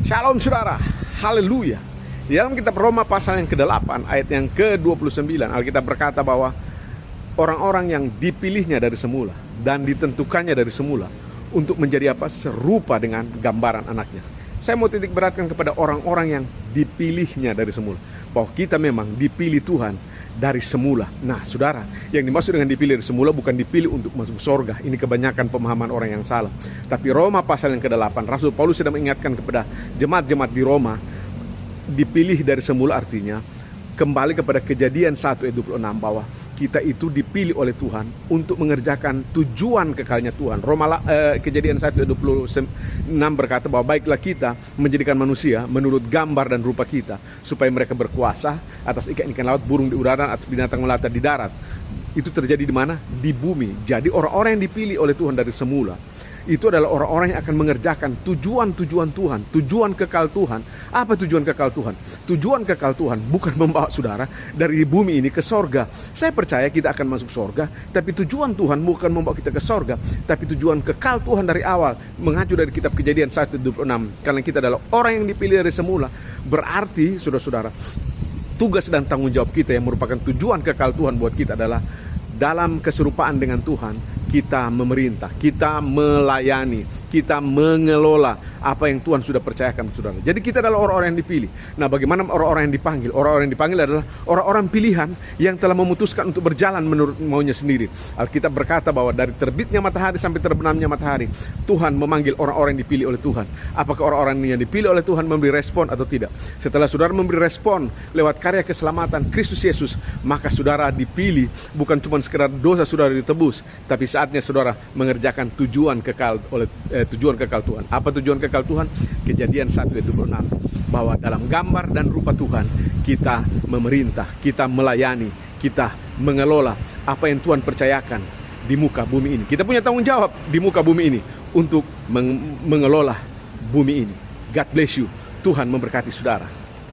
Shalom saudara, haleluya. Di dalam kitab Roma pasal yang ke-8 ayat yang ke-29, Alkitab berkata bahwa orang-orang yang dipilihnya dari semula dan ditentukannya dari semula untuk menjadi apa? Serupa dengan gambaran anaknya. Saya mau titik beratkan kepada orang-orang yang dipilihnya dari semula, bahwa kita memang dipilih Tuhan dari semula. Nah saudara, yang dimaksud dengan dipilih dari semula bukan dipilih untuk masuk surga. Ini kebanyakan pemahaman orang yang salah. Tapi Roma pasal yang ke-8, Rasul Paulus sedang mengingatkan kepada jemaat-jemaat di Roma, dipilih dari semula artinya kembali kepada Kejadian 1 ayat 26, bahwa kita itu dipilih oleh Tuhan untuk mengerjakan tujuan kekalnya Tuhan. Kejadian 1 ayat 26 berkata bahwa baiklah kita menjadikan manusia menurut gambar dan rupa kita, supaya mereka berkuasa atas ikan-ikan laut, burung di udara, atas binatang melata di darat. Itu terjadi di mana? Di bumi. Jadi orang-orang yang dipilih oleh Tuhan dari semula itu adalah orang-orang yang akan mengerjakan tujuan-tujuan Tuhan, tujuan kekal Tuhan. Apa tujuan kekal Tuhan? Tujuan kekal Tuhan bukan membawa saudara dari bumi ini ke sorga. Saya percaya kita akan masuk sorga, tapi tujuan Tuhan bukan membawa kita ke sorga, tapi tujuan kekal Tuhan dari awal. Mengacu dari kitab Kejadian 1:26. Karena kita adalah orang yang dipilih dari semula, berarti saudara-saudara, tugas dan tanggung jawab kita yang merupakan tujuan kekal Tuhan buat kita adalah dalam keserupaan dengan Tuhan, kita memerintah, kita melayani, kita mengelola apa yang Tuhan sudah percayakan saudara. Jadi kita adalah orang-orang yang dipilih. Nah, bagaimana orang-orang yang dipanggil? Orang-orang yang dipanggil adalah orang-orang pilihan yang telah memutuskan untuk berjalan menurut maunya sendiri. Alkitab berkata bahwa dari terbitnya matahari sampai terbenamnya matahari, Tuhan memanggil orang-orang yang dipilih oleh Tuhan. Apakah orang-orang yang dipilih oleh Tuhan memberi respon atau tidak? Setelah saudara memberi respon lewat karya keselamatan Kristus Yesus, maka saudara dipilih bukan cuma sekedar dosa saudara ditebus, tapi saatnya saudara mengerjakan tujuan kekal Tuhan. Apa tujuan kekal Tuhan? Kejadian 1 ayat 26, bahwa dalam gambar dan rupa Tuhan kita memerintah, kita melayani, kita mengelola apa yang Tuhan percayakan di muka bumi ini. Kita punya tanggung jawab di muka bumi ini untuk mengelola bumi ini. God bless you. Tuhan memberkati saudara.